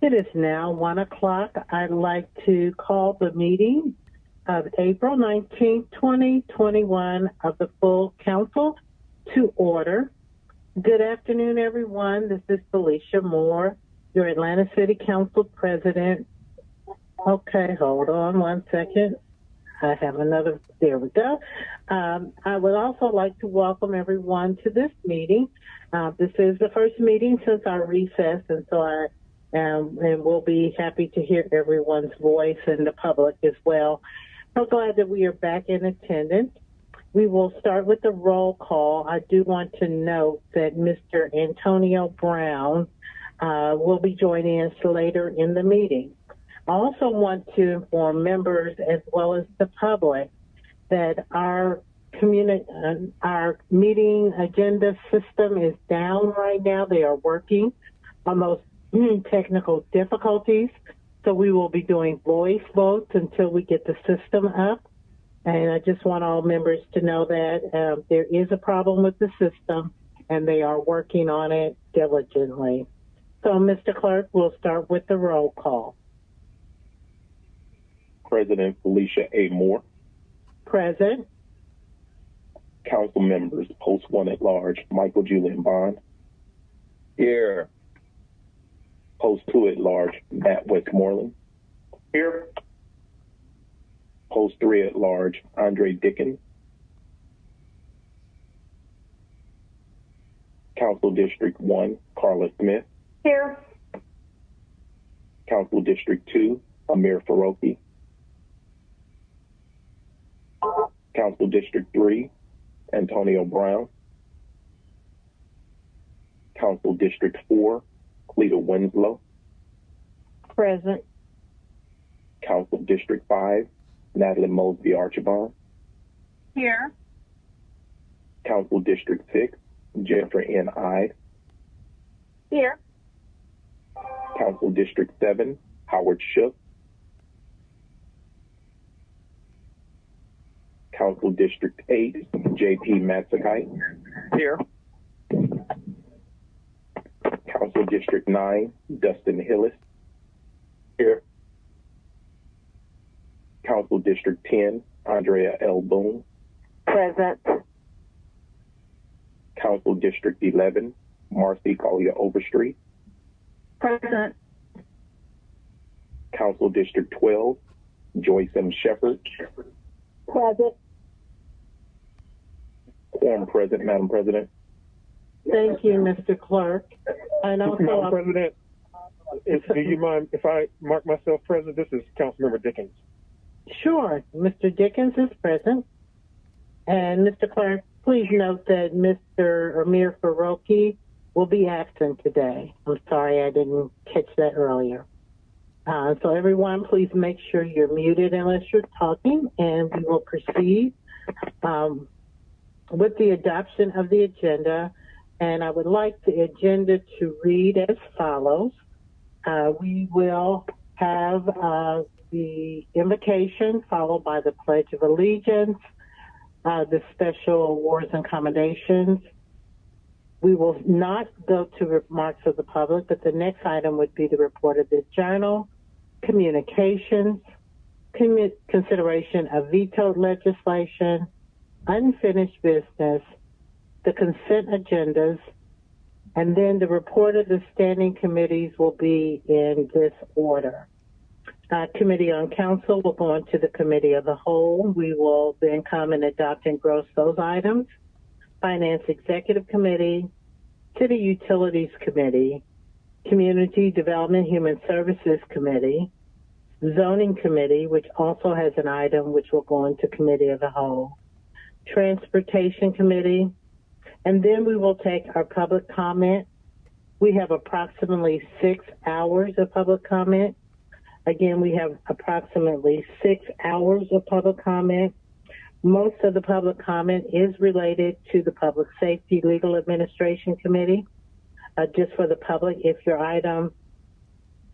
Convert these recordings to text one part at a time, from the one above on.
It is now 1 o'clock. I'd like to call the meeting of April 19th, 2021 of the full council to order. Good afternoon, everyone. This is Felicia Moore, your Atlanta City Council President. Okay, hold on one second. I have another, there we go. I would also like to welcome everyone to this meeting. This is the first meeting since our recess, and so and we'll be happy to hear everyone's voice and the public as well. I'm glad that we are back in attendance. We will start with the roll call. I do want to note that Mr. Antonio Brown will be joining us later in the meeting. I also want to inform members as well as the public that our meeting agenda system is down right now. They are working on those technical difficulties. So we will be doing voice votes until we get the system up. And I just want all members to know that there is a problem with the system and they are working on it diligently. So Mr. Clerk, we'll start with the roll call. President Felicia A. Moore. Present. Council members, Post 1 at large, Michael Julian Bond. Here. Post 2 at large, Matt Westmoreland. Here. Post 3 at large, Andre Dickens. Council District 1, Carla Smith. Here. Council District 2, Amir Faroki. Council District 3, Antonio Brown. Council District 4, Cleta Winslow. Present. Council District 5, Natalie Mosby Archibald. Here. Council District 6, Jeffrey N. Ide. Here. Council District 7, Howard Shook. Council District 8, J.P. Matsakite. Here. Council District 9, Dustin Hillis. Here. Council District 10, Andrea L. Boone. Present. Council District 11, Marcy Collier Overstreet. Present. Council District 12, Joyce M. Shepherd. Present. Quorum present, Madam President. Thank you, Mr. Clerk. And also, Madam President, do you mind if I mark myself present? This is Councilmember Dickens. Sure, Mr. Dickens is present. And Mr. Clerk, please note that Mr. Amir Faroki will be absent today. I'm sorry I didn't catch that earlier. So everyone, please make sure you're muted unless you're talking, and we will proceed with the adoption of the agenda. And I would like the agenda to read as follows. We will have the invocation followed by the Pledge of Allegiance, the special awards and commendations. We will not go to remarks of the public, but the next item would be the report of the journal, communications, consideration of vetoed legislation, unfinished business, the consent agendas, and then the report of the standing committees will be in this order. Committee on Council will go into the Committee of the Whole. We will then come and adopt and gross those items. Finance Executive Committee, City Utilities Committee, Community Development Human Services Committee, Zoning Committee, which also has an item which will go into Committee of the Whole, Transportation Committee, and then we will take our public comment. We have approximately 6 hours of public comment. Again, we have approximately 6 hours of public comment. Most of the public comment is related to the Public Safety Legal Administration Committee. Just for the public, if your item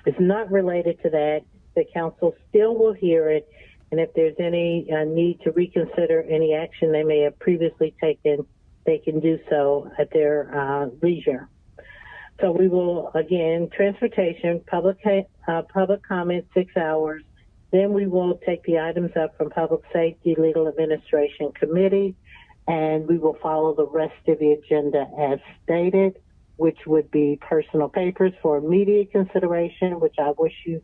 is not related to that, the council still will hear it. And if there's any need to reconsider any action they may have previously taken, they can do so at their leisure. So we will, again, transportation, public comment, 6 hours. Then we will take the items up from Public Safety, Legal Administration Committee, and we will follow the rest of the agenda as stated, which would be personal papers for immediate consideration, which I wish you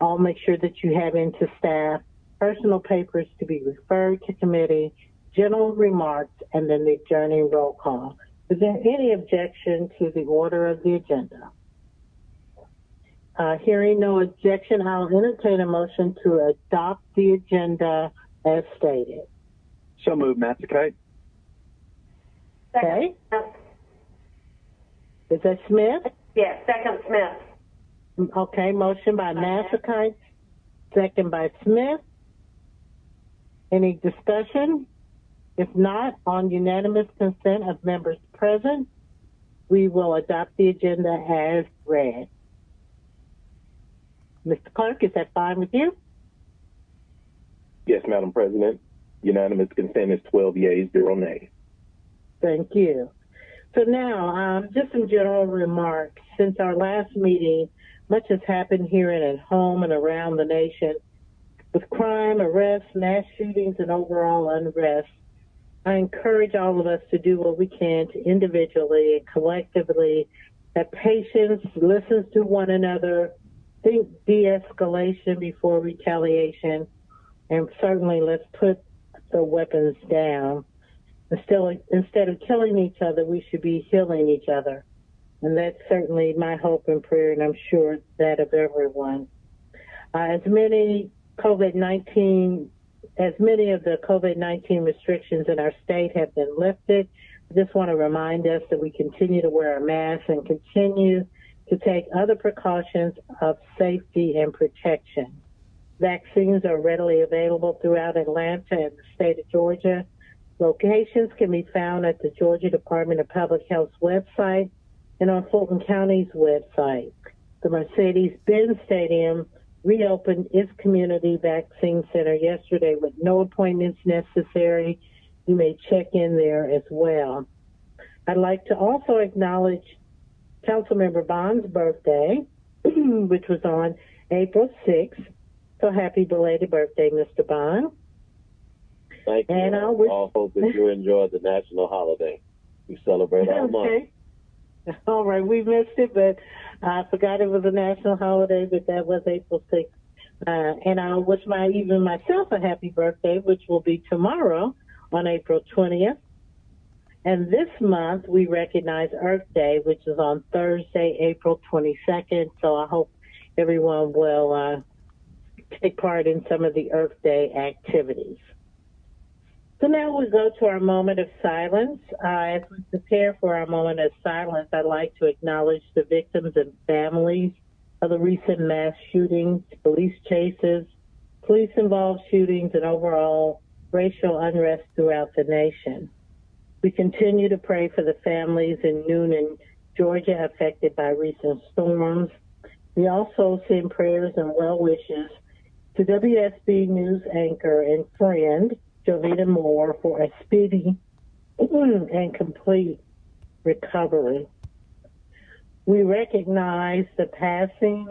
all make sure that you have into staff, personal papers to be referred to committee, general remarks, and then the adjourning roll call. Is there any objection to the order of the agenda? Hearing no objection, I'll entertain a motion to adopt the agenda as stated. So moved, Matsakite. Okay. Is that Smith? Yes, second Smith. Okay, motion by Matsakite, second by Smith. Any discussion? If not, on unanimous consent of members present, we will adopt the agenda as read. Mr. Clerk, is that fine with you? Yes, Madam President. Unanimous consent is 12 yeas, 0 nays. Thank you. So now, just some general remarks. Since our last meeting, much has happened here and at home and around the nation with crime, arrests, mass shootings, and overall unrest. I encourage all of us to do what we can to individually and collectively have patience, listen to one another, think de-escalation before retaliation, and certainly let's put the weapons down. Instead of killing each other, we should be healing each other. And that's certainly my hope and prayer, and I'm sure that of everyone. As many of the COVID-19 restrictions in our state have been lifted, I just want to remind us that we continue to wear our masks and continue to take other precautions of safety and protection. Vaccines are readily available throughout Atlanta and the state of Georgia. Locations can be found at the Georgia Department of Public Health's website and on Fulton County's website. The Mercedes-Benz Stadium reopened its community vaccine center yesterday with no appointments necessary. You may check in there as well. I'd like to also acknowledge Councilmember Bond's birthday, which was on April 6th. So happy belated birthday, Mr. Bond. Thank you. And I all hope that you enjoy the national holiday. We celebrate all month. All right, we missed it, but I forgot it was a national holiday, but that was April 6th. And I wish myself a happy birthday, which will be tomorrow on April 20th. And this month, we recognize Earth Day, which is on Thursday, April 22nd. So I hope everyone will take part in some of the Earth Day activities. So now we go to our moment of silence. As we prepare for our moment of silence, I'd like to acknowledge the victims and families of the recent mass shootings, police chases, police-involved shootings, and overall racial unrest throughout the nation. We continue to pray for the families in Noonan, Georgia, affected by recent storms. We also send prayers and well wishes to WSB News anchor and friend, Jovita Moore, for a speedy and complete recovery. We recognize the passing